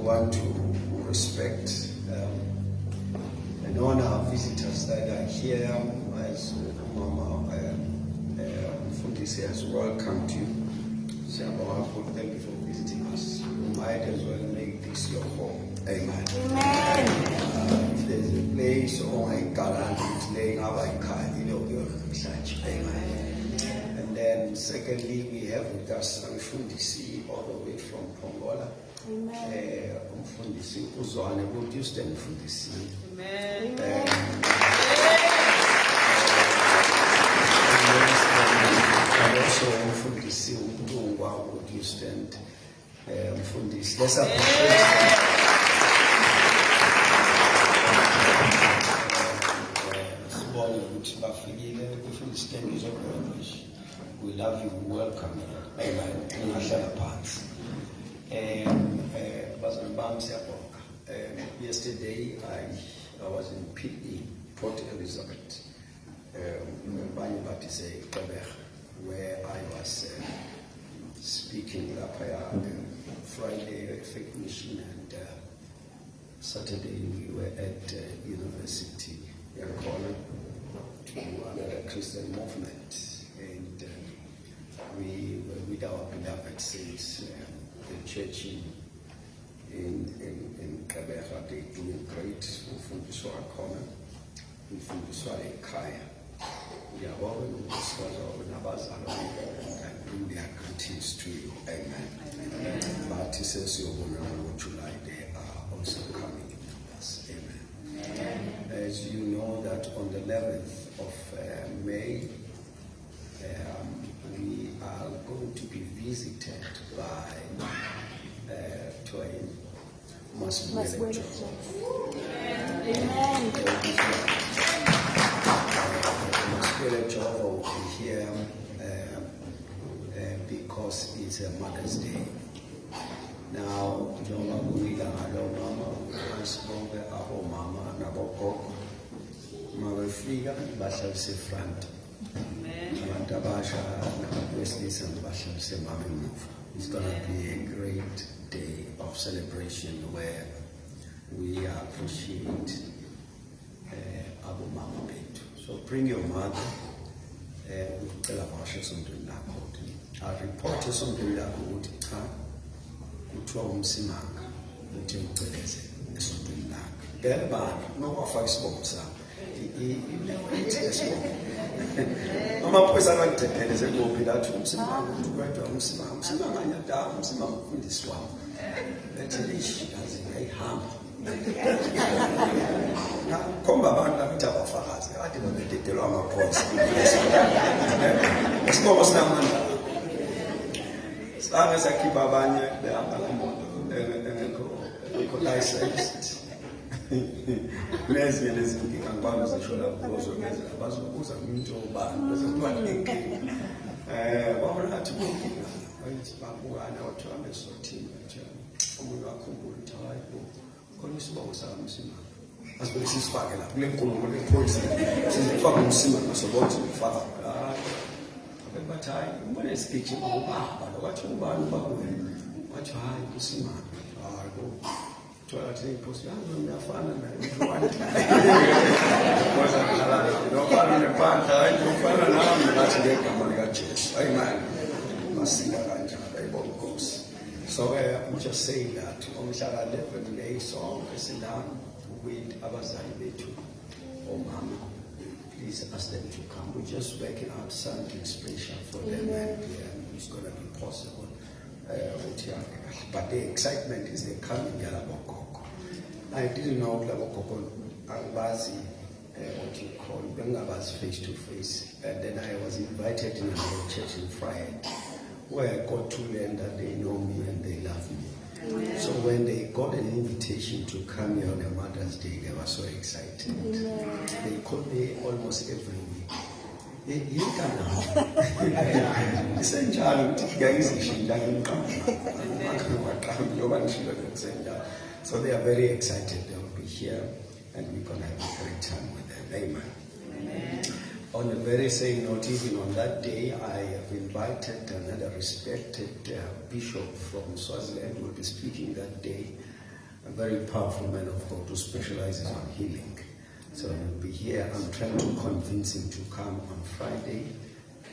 want to respect and honor our visitors that are here. As Mama Fundisi has welcomed you. Thank you for visiting us. You might as well make this your home. Amen. Amen. If there's a place or a garage it's laying up by car, you know you're on the church. Amen. And then secondly, we have with us Fundisi all the way from Pongola. Amen. Fundisi Uzwane, would you stand Fundisi? Amen. And also Fundisi Udungwa, would you stand Fundisi? Let's appreciate we love you, welcome you. Amen. Yesterday I was in PE, Port Elizabeth, where I was speaking Friday recognition, and Saturday we were at University Yankona to another Christian movement, and we were with our beloved saints, the church in Kabeha. They're doing great. Ufundiswa khona, ufundiswa ekhaya. Uyabona ukuthi nabazali and bring their greetings to you. Amen. But he says on July they are also coming with us. Amen. As you know that on the 11th of May we are going to be visited by Twain Maswele. Amen. Maswele Jehovah will be here because it's a Mother's Day. Now, Joma Bunila Alo Mama, Asbonga Abo Mama, Nabokok, Mavafriga, Bashal Se Front. It's going to be a great day of celebration where we appreciate Abu Mama Betu. So bring your mother. I'll report to something that would come Simanga, amaphoyisa akangidepheleze kuphi lathi umsimanga umuntu kwedwa umsimanga anyadawo umsimanga ufundisi wami ethi lishi yazi ngayihamba khomba abantu lakuthi abafakazi kade babededelwa amaphoyisa isibongo sinamandla sange sakhipha abanye behamba ngemoto engekho licensed. Nezinye lezinkinga ngibanga zisho lapho bazokwenza bazobuza umuntu obani bazokuba nenkinga wathi kunkinga bayithi babukana wathiwa besothini umuntu wakhumbula ukuthi hayi khona isibongo sami Simanga asibe sisifake lapho kule nkulumo lephoyisa sizifaka umsimanga sobonke ukufaka bathi hayi ubone isigijima ubaba wathi ubani ubaba wathi hayi uSimanga hayi I think because I'm fun and so I'm just saying that on Shara 11 day song is down with Abazali Betu or Mama. Please ask them to come. We're just working out something special for them, and it's going to be possible. But the excitement is they come in Yalaboko. I didn't know Labokoko Albazi, what you call Bengabazi face to face. And then I was invited in another church in Friday, where I got to learn that they know me and they love me. Amen. So when they got an invitation to come here on a Mother's Day, they were so excited. Amen. They called me almost every week. So they are very excited. They will be here and we're going to have a great time with them. Amen. Amen. On a very same note, even on that day, I have invited another respected bishop from Swaziland who will be speaking that day. a very powerful man of God who specializes on healing. So he'll be here. I'm trying to convince him to come on Friday,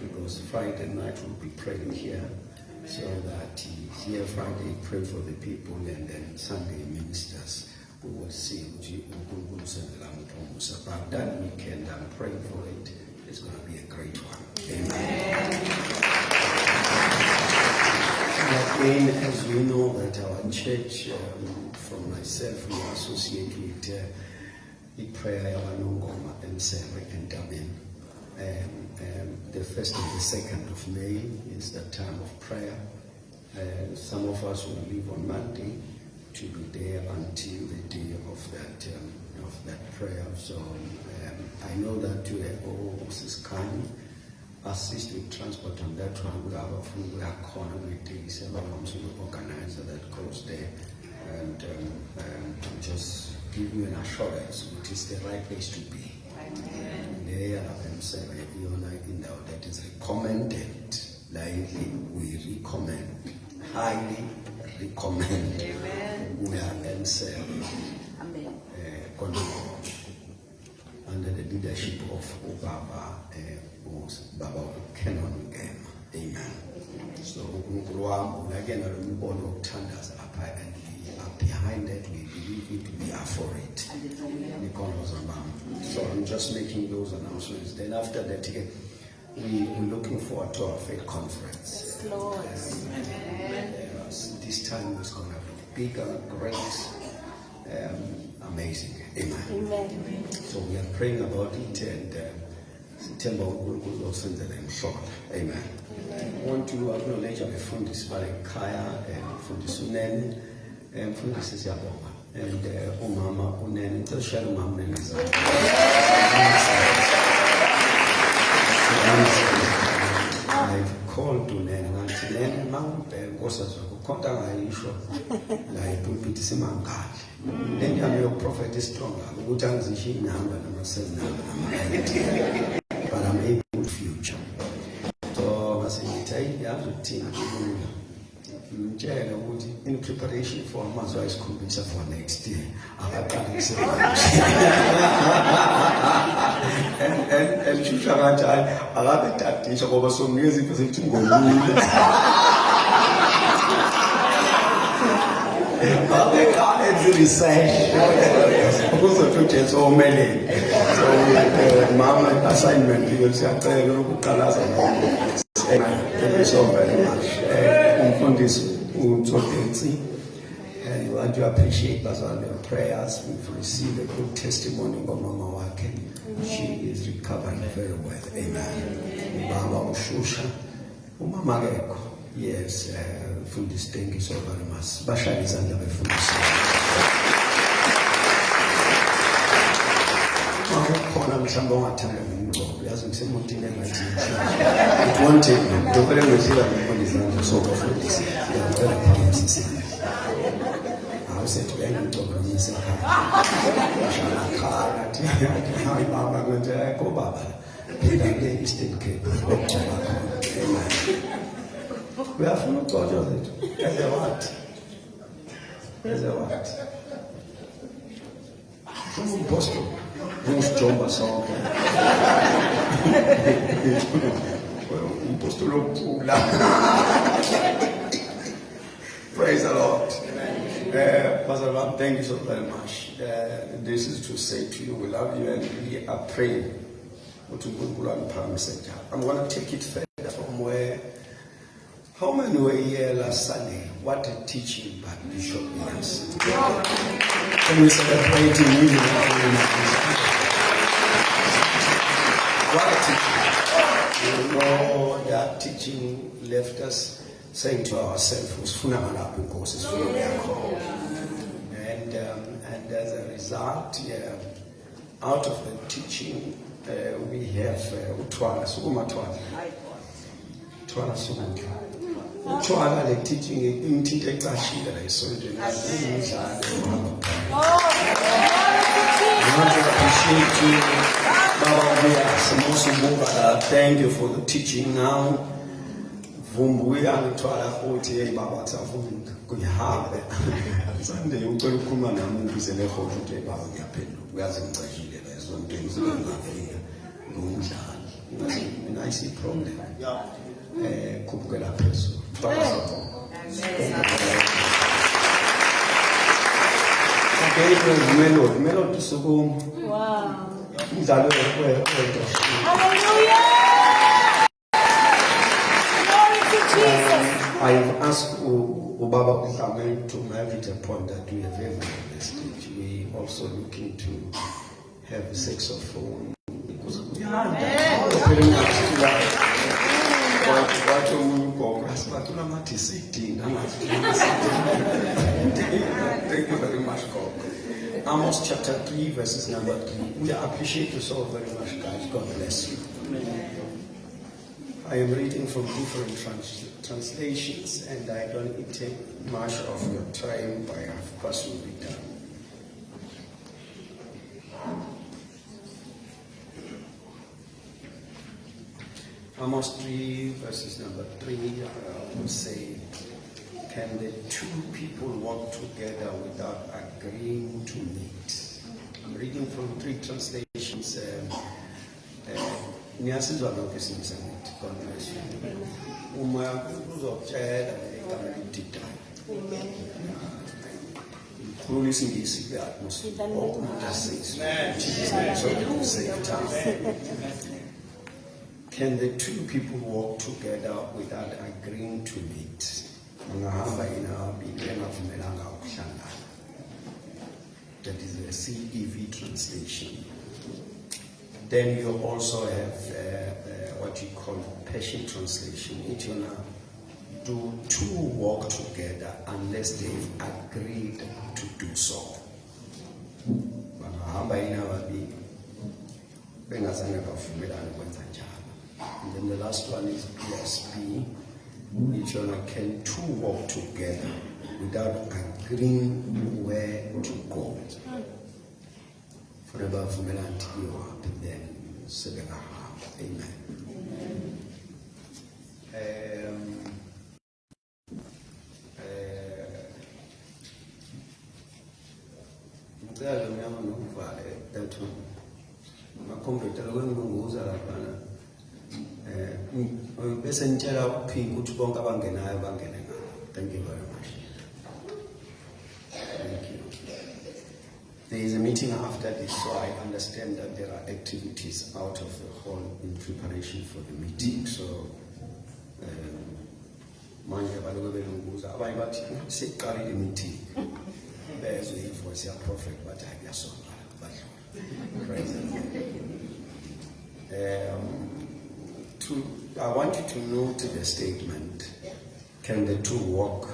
because Friday night we'll be praying here, so that he's here Friday, pray for the people, and then Sunday ministers. We will see. But that weekend, I'm praying for it. It's going to be a great one. Amen. Again, as we know that our church, from myself, we associate with the prayer of Nongoma and Sarah and Damin. The 1st and the 2nd of May is the time of prayer. Some of us will leave on Monday to be there until the day of that prayer. So I know that you are kind. Assist with transport on that one. We are corner with the organizer that goes there, and just give you an assurance it is the right place to be. There that is recommended. We recommend, highly recommend. We are then under the leadership of Baba Canon Game. Amen. So again, and we are behind it. We believe it. We are for it. So I'm just making those announcements. Then after that, we're looking forward to our faith conference. This time is going to be bigger, great, amazing. Amen. So we are praying about it, and September will also send them short. Amen. I want to acknowledge our fundis Kaya and fundis Unen and fundis Yabonga and Umama Unen and Shell Mam I've called Unen and Antilen Mam Gosa Konta Isho like Pulpit Simangali. Then your prophet is stronger. But I'm able to future. So I say, I have to think in preparation for Amazon's convention for next year. And Shusharata, I love the tactics of over some music to go. They can't research. Also to change so many. So, Mama assignment, you will say, thank you so very much. On this, and we want to appreciate Bazan your prayers. We've received a good testimony of Mama Wake. She is recovering very well. Amen. Baba Ushusha, Mama Geko. Yes, Fundis, thank you so very much. Bashar is under the Fundis. It won't take me. The very much is under so Fundis. I was said to any talk on this. Baba went to Echo Baba. We have not told you that. As a what? As a what? Who's Boston? Who's John Basson? Praise the Lord. Pastor Ram, thank you so very much. This is to say to you, we love you and we are praying. I'm going to take it further from where. How many were here last Sunday? What a teaching by Bishop Williams. Can we celebrate him? What a teaching. You know that teaching left us saying to ourselves, and as a result, out of the teaching, we have Utwala Sugumatwala. Utwala the teaching in Titashida, I saw it. I want to appreciate you, Baba. We are supposed to move. Thank you for the teaching now. Vumbuya Utwala 48 Baba Savun. Sunday ucela ukukhuluma nami ngibizele ehola ukuthi baba ngiyaphendula uyazi ngicashile la esontweni singafika ngomdlalo mina I see problem khupukela phezulu melody sokuma umdlalo wedwa Hallelujah. Glory to Jesus. I've asked Ubaba Uhlamen to make it a point that we are very on the stage. We also looking to have saxophone because we are very much to that. What you go, but you are sitting. Thank you very much, God. Amos chapter 3, verses number 3. We appreciate you so very much, guys. God bless you. I am reading from different translations, and I don't take much of your time, but of course will be done. Amos 3, verses number 3, will say, can the two people walk together without agreeing to meet? I'm reading from 3 translations. Ngiyasizwa lokho esimsamithi. God bless you. Uma uzokutshela igama lididana. Khulula isingisi kwi-atmosphere. Can the two people walk together without agreeing to meet? That is the CEV translation. Then you also have what you call Passion translation. It's gonna do two walk together unless they've agreed to do so. And then the last one is PSP. It's gonna can two walk together without agreeing where to go. Forever from and then amen. That one. My computer going to go Thank you very much. Thank you. There is a meeting after this, so I understand that there are activities out of the hall in preparation for the meeting. So, manje balokubelunguza abanye bathi siqale the meeting. There's a voice of prophet, but I guess so. Praise the Lord. I want you to note the statement. Can the two walk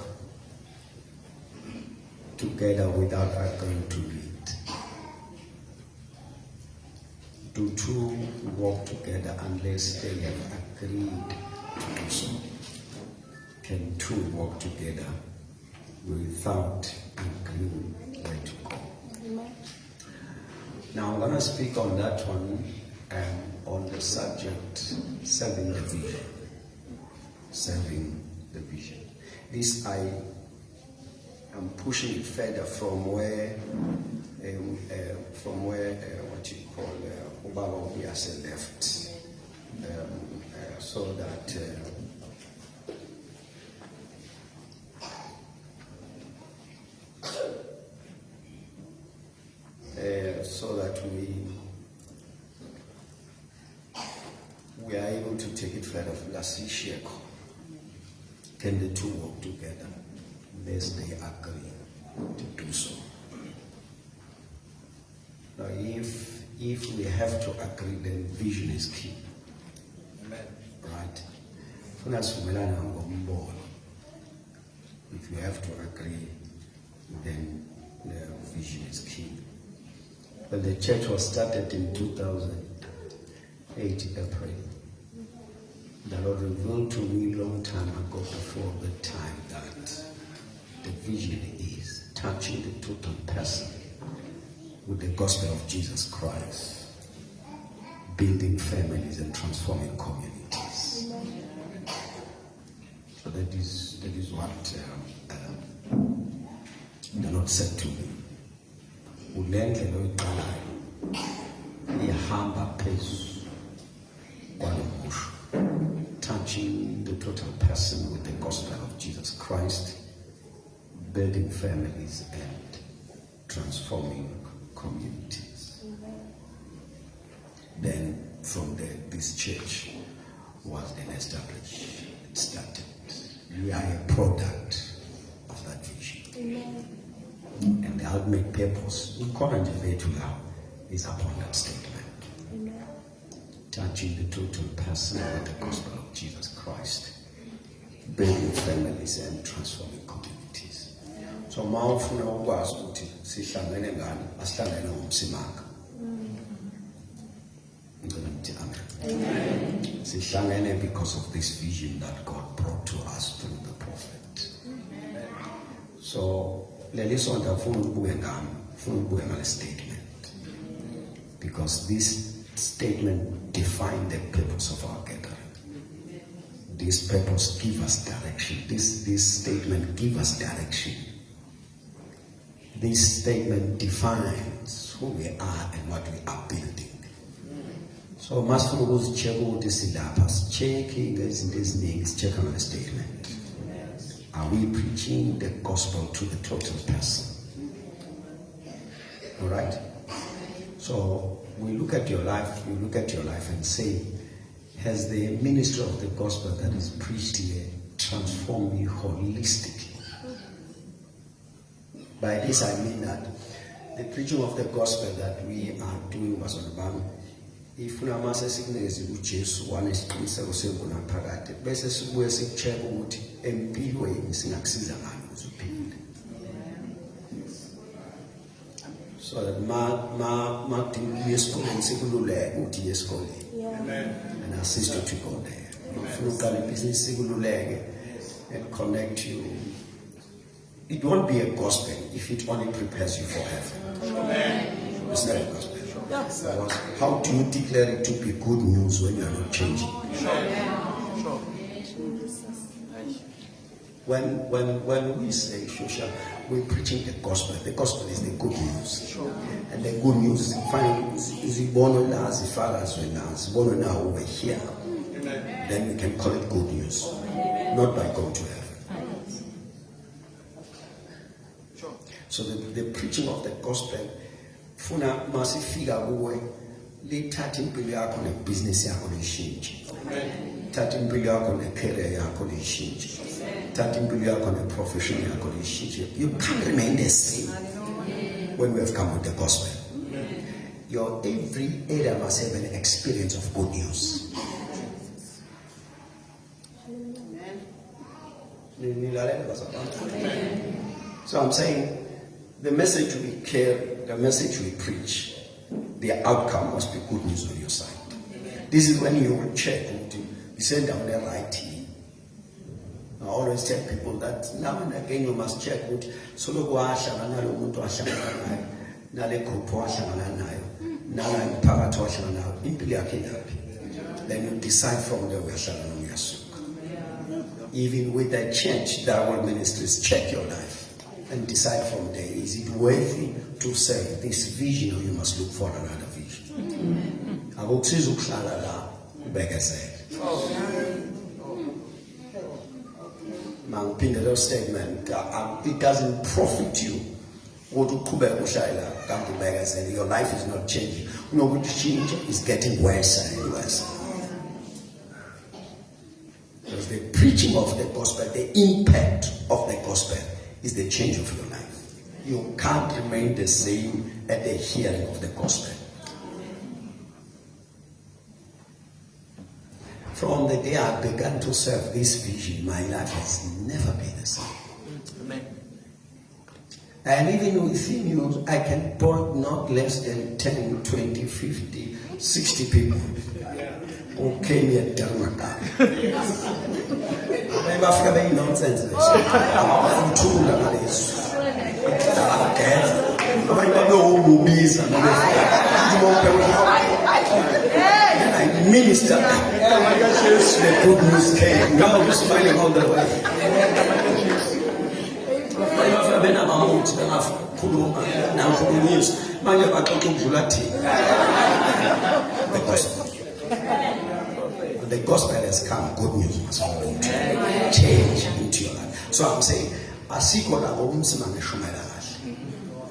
together without agreeing to meet? Do two walk together unless they have agreed to do so? Can two walk together without agreeing where to go? Now I'm going to speak on that one on the subject serving the vision. Serving the vision. This I am pushing it further from where what you call Ubaba Obiase left, so that we are able to take it further. Can the two walk together unless they agree to do so? Now, if we have to agree, then vision is key. Amen. Right? If you have to agree, then the vision is key. But the church was started in 2008 April. The Lord revealed to me a long time ago before the time that the vision is touching the total person with the gospel of Jesus Christ, building families and transforming communities. So that is what The Lord said to me, ulendle loyiqalayo ihamba phezu kwalomhusho, touching the total person with the gospel of Jesus Christ, building families and transforming communities. Then from there, this church was then established. It started. We are a product of that vision. Amen. And the ultimate purpose, is upon that statement. Amen. Touching the total person with the gospel of Jesus Christ, building families and transforming communities. So mawufuna ukwazi ukuthi sihlangene ngani, asihlangene ngomsimanga. Amen. Sihlangene because of this vision that God brought to us through the prophet. So leli sonto afuna ukubuye ngami, afuna ukubuye ngale statement. Because this statement defines the purpose of our gathering. This purpose gives us direction. This statement gives us direction. This statement defines who we are and what we are building. So masifuna ukuzicheck ukuthi silapha, sicheck ngezinto eziningi, sicheck on the statement. Are we preaching the gospel to the total person? All right? So we look at your life, you look at your life and say, has the ministry of the gospel that is preached here transformed you holistically? By this I mean that the preaching of the gospel that we are doing was on the Bible. If we are signals uJesu wanesiqiniseko sengunaphakade bese sibuye sikucheck ukuthi empilweni singakusiza ngani ukuthi uphile. So that ma dinga esikoleni sikululeke ukuthi esikoleni. Amen. And assist you to go there. Ufuna uqala ibhizinisi sikululeke and connect you. It won't be a gospel if it only prepares you for heaven. Amen. It's not a gospel. Yes. Because how do you declare it to be good news when you are not changing? When we say Shosha, we're preaching the gospel. The gospel is the good news. And the good news is born as far as when as born now over here. Then we can call it good news. Not by going to heaven. So the preaching of the gospel, funa masifika kuwe lithatha impilo yakho nebusiness yakho lishintshe. Thatha impilo yakho necareer yakho lishintshe. Thatha impilo yakho neprofession yakho lishintshe. You can't remain the same when we have come with the gospel. Your every area must have an experience of good news. So I'm saying the message we carry, the message we preach, the outcome must be good news on your side. This is when you will check, you send down the right team. I always tell people that now and again you must check solo kwahlangana lo muntu wahlangana naye, nale group wahlangana nayo, nala imphakathi wahlangana nayo, impilo yakhe yaphi. Then you decide from there uyahlangana uyasuka. Even with the church, the whole ministries, check your life. And decide from there, is it worthy to say this vision or you must look for another vision? Akukusiza ukuhlala la ubekezele. Mangiphinde lo statement, it doesn't profit you ukuthi uqhubeke ushayela kanti ubekezele. Your life is not changing. Unokuthi change is getting worse and worse. Because the preaching of the gospel, the impact of the gospel is the change of your life. You can't remain the same at the hearing of the gospel. From the day I began to serve this vision, my life has never been the same. Amen. And even within you, I can point not less than 10, 20, 50, 60 people who came here to Dharmakala. Bafika beyinonsense ngithula ngaleso akageza abanye bayokubiza I minister the good news came. Now you're smiling all the way. ukuthi bengakhuluma nakhulunyiswa manje baxoxa ukudlula thina. The gospel has come, good news must follow you. Change into your life. So I'm saying, asikho la ngokumsimame shumela kahle.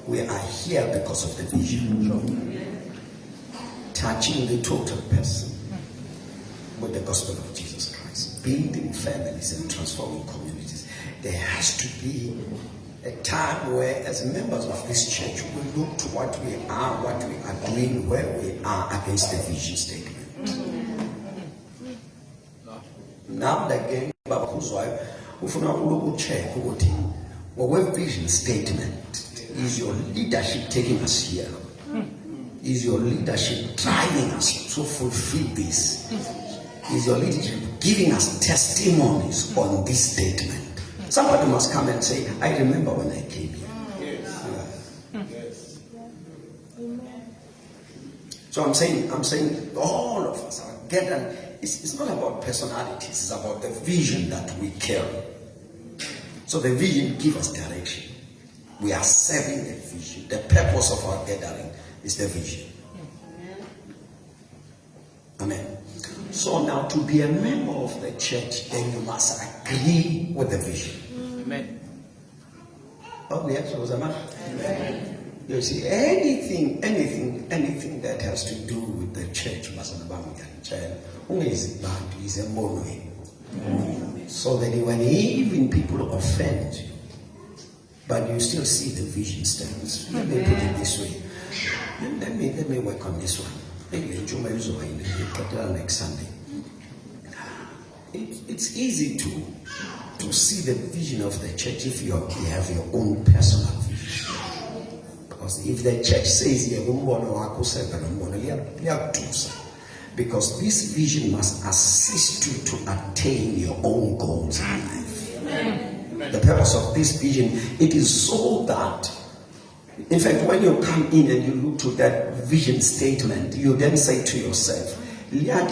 We are here because of the vision. Touching the total person with the gospel of Jesus Christ. Building families and transforming communities. There has to be a time where, as members of this church, we look to what we are doing, where we are against the vision statement. Now again, Baba Kuzwayo, ufuna check what vision statement is your leadership taking us here? Is your leadership driving us to fulfill this? Is your leadership giving us testimonies on this statement? Somebody must come and say, I remember when I came here. Yes. So I'm saying all of us are gathered. It's not about personalities, it's about the vision that we carry. So the vision gives us direction. We are serving the vision. The purpose of our gathering is the vision. Amen. So now to be a member of the church, then you must agree with the vision. Amen. Oh, yes, amen. You see, anything that has to do with the church must be is a mono. So that when even people offend you, but you still see the vision stands. Let me put it this way. Let me work on this one. Maybe next Sunday. It's easy to see the vision of the church if you have your own personal vision. Because if the church says because this vision must assist you to attain your own goals in life. The purpose of this vision, it is so that, in fact, when you come in and you look to that vision statement, you then say to yourself, I'm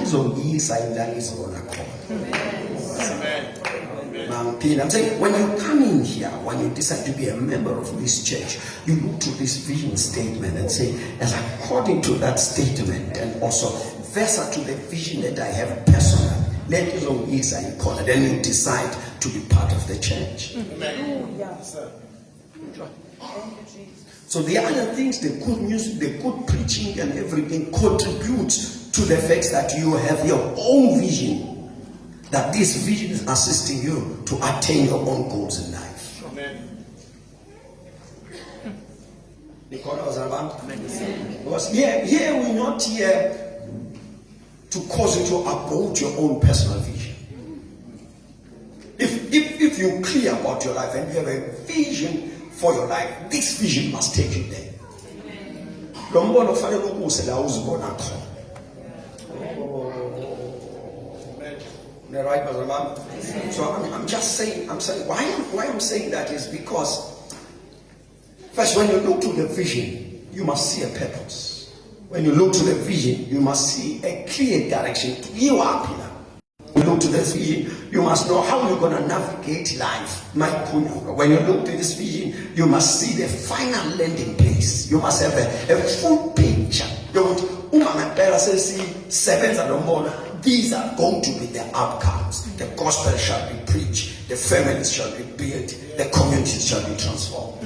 saying, when you come in here, when you decide to be a member of this church, you look to this vision statement and say, as according to that statement, and also versa to the vision that I have personally, let it be in corner. Then you decide to be part of the church. So the other things, the good music, the good preaching and everything contributes to the fact that you have your own vision. That this vision is assisting you to attain your own goals in life. Amen. Because here we're not here to cause you to uphold your own personal vision. If you're clear about your life and you have a vision for your life, this vision must take you there. Right, so I'm just saying, why I'm saying that is because first, when you look to the vision, you must see a purpose. When you look to the vision, you must see a clear direction. You are pillar. When you look to the vision, you must know how you're going to navigate life. When you look to this vision, you must see the final landing place. You must have a full picture. These are going to be the outcomes. The gospel shall be preached, the families shall be built, the communities shall be transformed.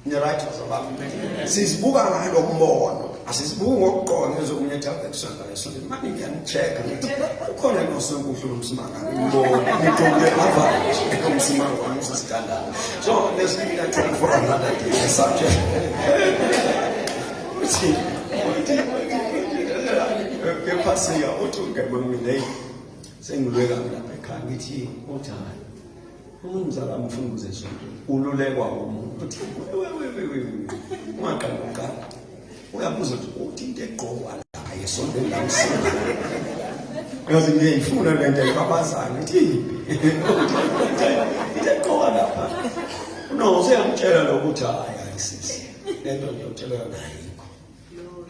You're right, since Buga more, as is Buga is a money can check and call it also so let's leave that for another day. Subject. Pastor, umzala mfunguze sonke ululekwa umuntu ungaqhamuka uyabuza ukuthi into egqokwa la yesonto lamsana yazi ngiyifuna lento ayibabazana ithi into egqokwa lapha no useyamtshela lokuthi hayi ayisisi lento ngiyotshela yona ayikho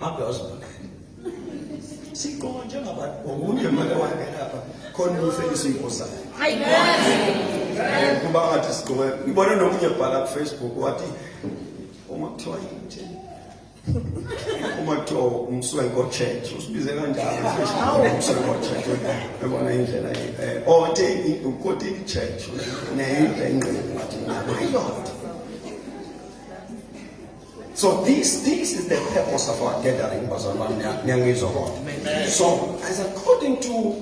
apha uzibona siqonje ngabantu omunye manje wangena lapha khona ufeli siyiphosayo. kuba ngathi sigqoke ngibone nomunye ebhala ku-Facebook wathi uma kuthiwa yini uma kuthiwa umswenko church usibize kanjalo umswenko church ebona indlela ukotini church neyindla engqele wathi ayona. So this is the purpose of our gathering. So as according to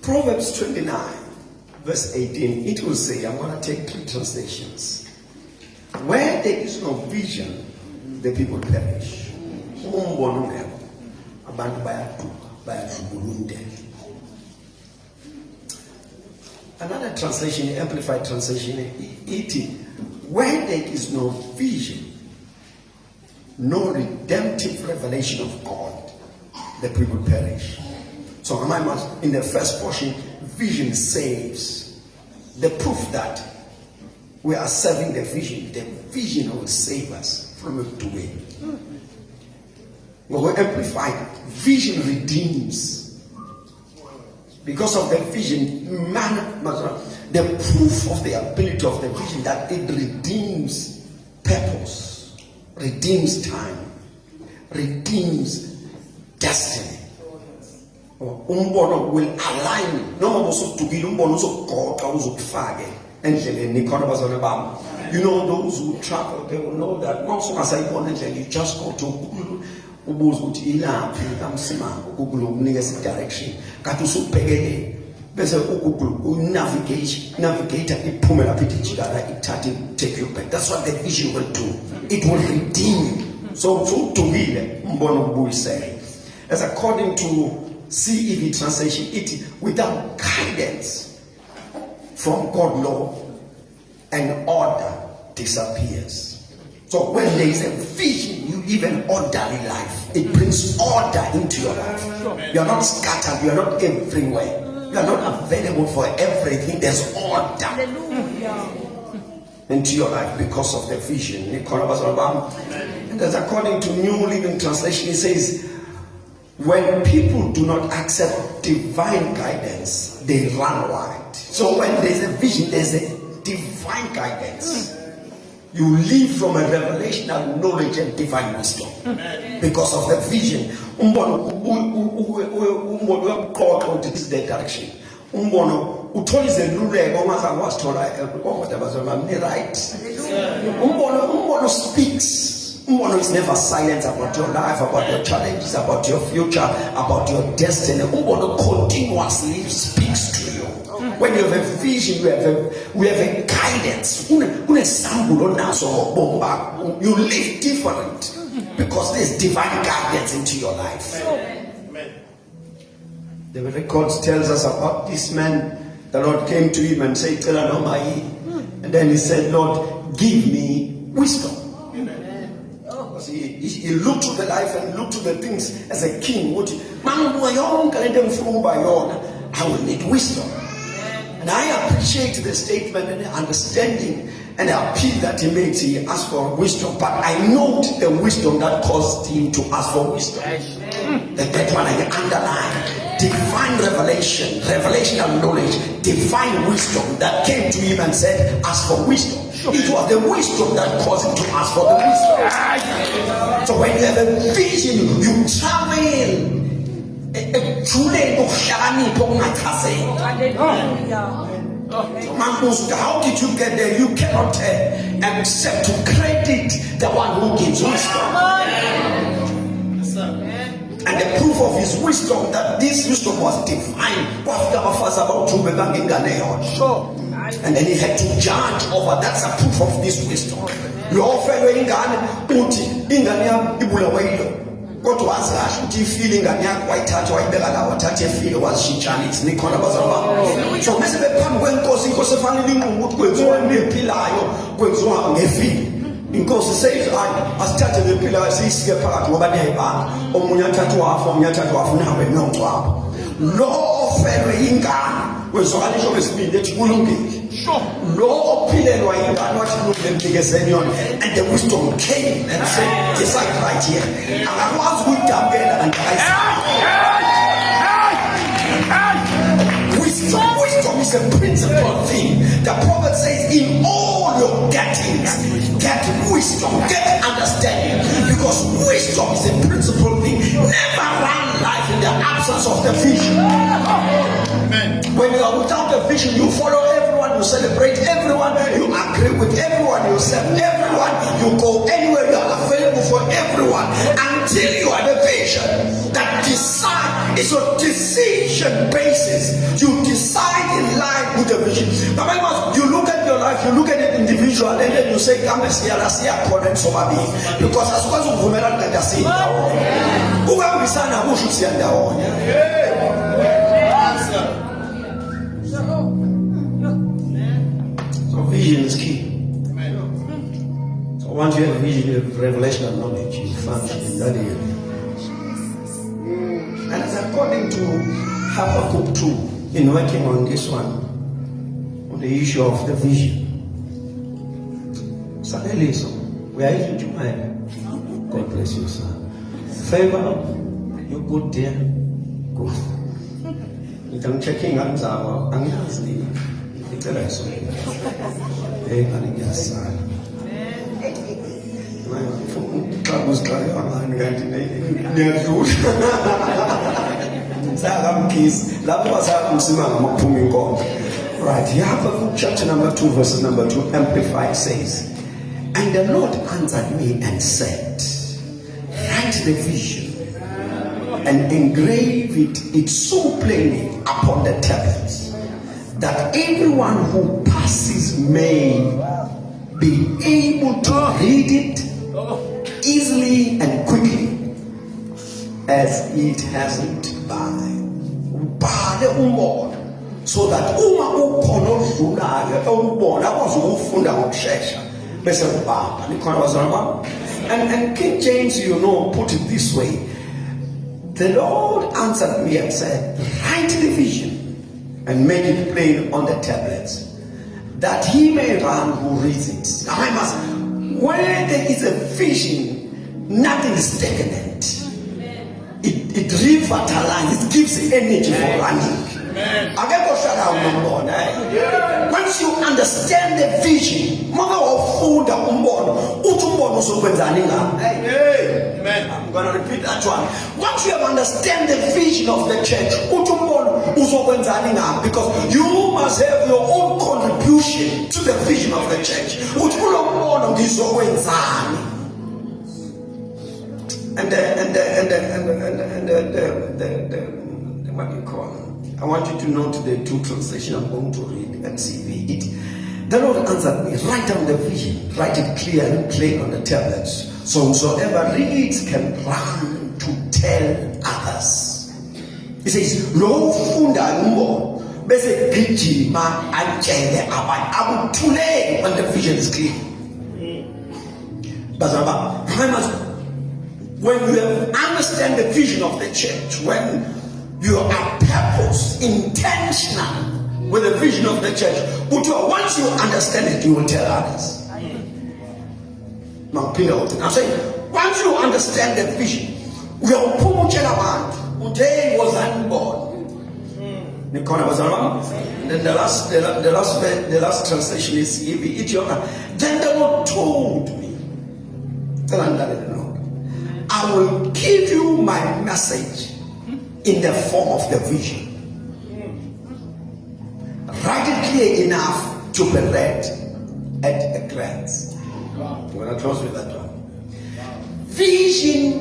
Proverbs 29 verse 18, it will say, I'm going to take 3 translations. Where there is no vision, the people perish. Another translation, amplified translation, where there is no vision, no redemptive revelation of God, the people perish. So in the first portion, vision saves. The proof that we are serving the vision will save us from a doing. When we amplify, vision redeems. Because of the vision, the proof of the ability of the vision that it redeems purpose, redeems time, redeems destiny. Umbono will align. No usukugila umbono uzogoqa uzokufake endleleni ikhona bazona bami. You know those who travel, they will know that once ungasayibona endleleni, you just go to Google ubuza ukuthi ilaphi kamsimanga uGoogle ukunikeza direction kanti usubhekele bese uGoogle navigator iphume lapha ijikala ithathe take you back. That's what the vision will do. It will redeem you. So udumile umbono ubuyisele. As according to CEV translation, it without guidance from God law and order disappears. So when there is a vision, you live an orderly life. It brings order into your life. You are not scattered. You are not everywhere. You are not available for everything. There's order into your life because of the vision. And as according to New Living Translation, it says, when people do not accept divine guidance, they run wild. So when there's a vision, there's a divine guidance. You live from a revelational knowledge and divine wisdom. Because of the vision. This is the direction. Right? Speaks. Umbono is never silent about your life, about your challenges, about your future, about your destiny. Umbono continuously speaks to you. When you have a vision, we have a guidance. You live different because there's divine guidance into your life. The records tells us about this man. The Lord came to him and said, and then he said, Lord, give me wisdom. He looked to the life and looked to the things as a king. I will need wisdom. And I appreciate the statement and the understanding and the appeal that he made. He asked for wisdom, but I note the wisdom that caused him to ask for wisdom. That one I underline. Divine revelation, revelational knowledge, divine wisdom that came to him and said, ask for wisdom. It was the wisdom that caused him to ask for the wisdom. So when you have a vision, you travel. How did you get there? You cannot accept to credit the one who gives wisdom. And the proof of his wisdom, that this wisdom was divine. And then he had to judge over. That's a proof of this wisdom. You offer kodwa wazasho ukuthi ifile ingane yakho wayithatha wayibeka la wathatha efile wazishintshanisa nikhona bazalwane. So mase bephambi kwenkosi, inkosi efanele inqumo ukuthi kwenziwa nephilayo kwenziwa ngefile. Inkosi says asithathe lephilayo siyisike phakathi ngoba niyayibanga. Omunye athathe wafa, omunye athathe wafa nawe nongcwabo. Lo ofelwe ingane wezwakala isho lesibili ethi kulungile. Lo ophilelwa ingane wathi kulungile mnikezeni yona. And the wisdom came and said, decide right here. Akakwazi ukuyidambela kanti ayisiphi. Wisdom is is a principal thing. The prophet says, in all your gettings, get wisdom, get understanding, because wisdom is a principal thing. Never run life in the absence of the vision. Amen. When you are without a vision, you follow everyone, you celebrate everyone, you agree with everyone, you serve everyone, you go anywhere, you are available for everyone until you have a vision that decide. It's a decision basis. You decide in line with the vision. But remember, you look at your life, you look at it individual, and then you say, "Come and see, I see a current somabi." Because as far as you remember that I see it, who will be saying who should see it? So vision is key. So once you have vision, you have revelation and knowledge, you function in that area. And it's according to Habakkuk 2, in working on this one, on the issue of the vision. So we are using to mind. God bless you, sir. Favor, you're good there. Good. I'm checking out our anxiety. It's a lesson. Hey, I'm just saying. I was trying to get right, Habakkuk chapter number 2, verse number 2, Amplified says, and the Lord answered me and said, write the vision and engrave it so plainly upon the tablets that everyone who passes may be able to read it easily and quickly as it hasn't by umbono, so that uma ukhona odlulayo ewubona akwazi ukufunda ngokusheshsha bese ubamba nikhona bazalwane. And King James, put it this way: the Lord answered me and said, write the vision and make it plain on the tablets, that he may run who reads it. Now I must, where there is a vision, nothing is stagnant. It revitalizes, it gives energy for running. Once you understand the vision, I'm going to repeat that one. Once you have understand the vision of the church, because you must have your own contribution to the vision of the church. And what do you call it? I want you to note the two translations I'm going to read and see it. The Lord answered me, write down the vision, write it clear and plain on the tablets, so whosoever reads can run to tell others. He says, Lo funda umbono bese gijima atshele abanye akuthule when the vision is clear. But remember, when you understand the vision of the church, when you are purpose, intentional with the vision of the church, but once you understand it, you will tell others. I'm saying, once you understand the vision, today was unborn. Then the last translation is then the Lord told me, I will give you my message in the form of the vision. Write it clear enough to be read at a glance. I'm going to close with that one. Vision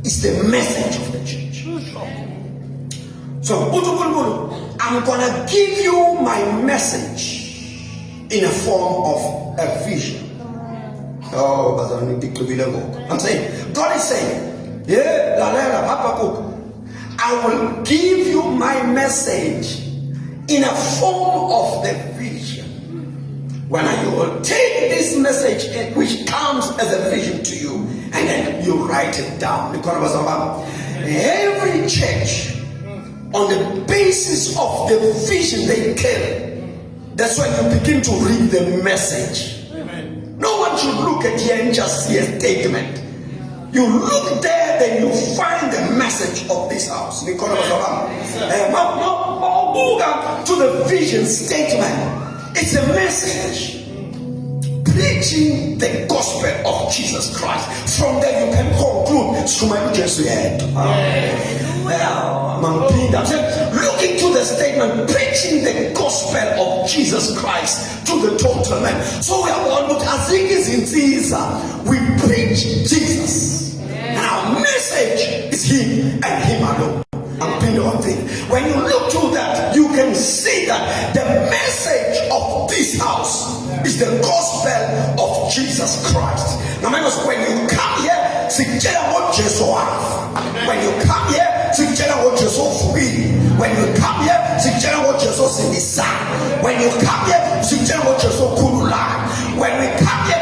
is the message of the church. So, I'm going to give you my message in a form of a vision. I'm saying, God is saying, I will give you my message in a form of the vision. When you will take this message, which comes as a vision to you, and then you write it down. Every church, on the basis of the vision they carry, that's when you begin to read the message. No one should look at here and just see a statement. You look there, then you find the message of this house. Mawubuka to the vision statement. It's a message preaching the gospel of Jesus Christ. From there you can conclude. Look into the statement, preaching the gospel of Jesus Christ to the total man. So we are going to look at we preach Jesus. And our message is Him and Him alone. When you look to that, you can see that the message of this house is the gospel of Jesus Christ. Now, when you come here, when you come here, when you come here, when you come here, when we come here,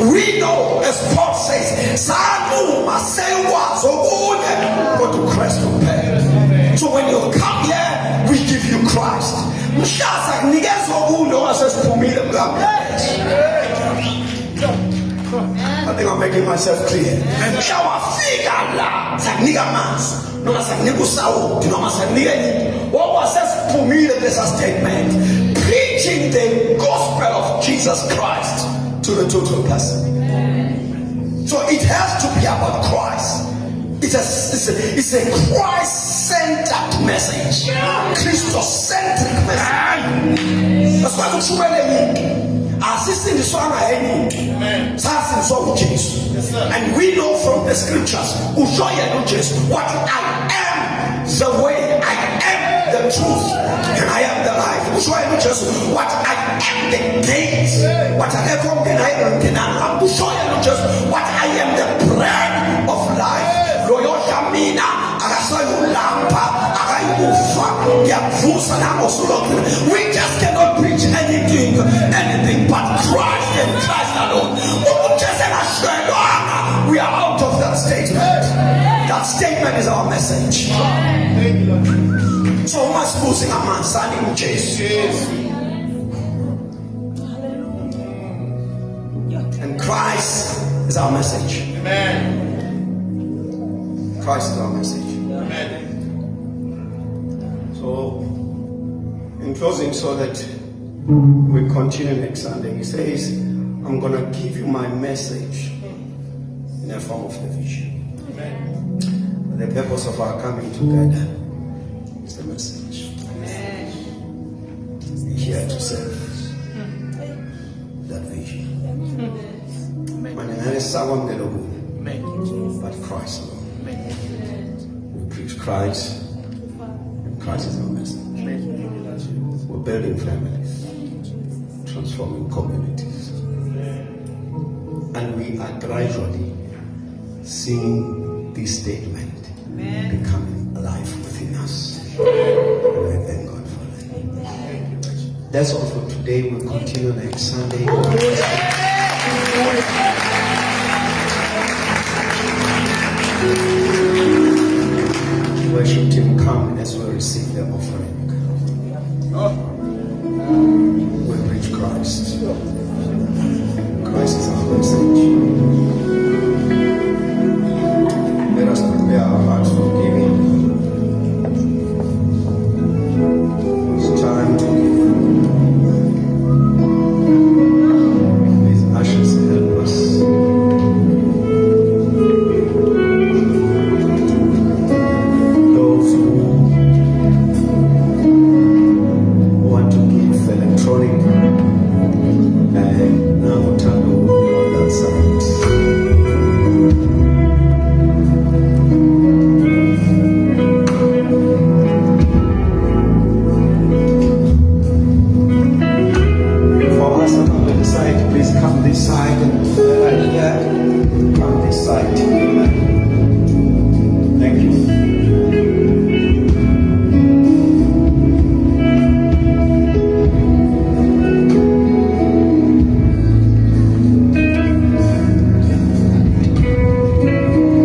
we know, as Paul says, go to Christ to pay. So when you come here, we give you Christ. I think I'm making myself clear. What was that statement? Preaching the gospel of Jesus Christ to the total person. So it has to be about Christ. It's a Christ-centered message. Christos-centric message. That's why it's assisting the son and we know from the scriptures what I am, the way, I am the truth, and I am the life. What I am, the days, what I am, what I am, the bread of life. We just cannot preach anything but Christ and Christ alone. We are out of that statement. That statement is our message. So much losing a man standing Jesus. And Christ is our message. Amen. Christ is our message. Amen. So, in closing, so that we continue next Sunday, he says, I'm going to give you my message in the form of the vision. Amen. The purpose of our coming together is the message. Amen. Be here to serve that vision. But Christ alone. We preach Christ, and Christ is our message. We're building families, transforming communities, and we are gradually seeing this statement becoming alive within us. And we thank God for that. That's all for today. We'll continue next Sunday. Worship team, come as we receive the offering. We preach Christ. Christ is our message. Let us prepare our hearts for giving. It's time to give. These ashes help us. Those who want to give electronic, now turn on that side. For us on the side, please come this side and right here. Come this side. Thank you.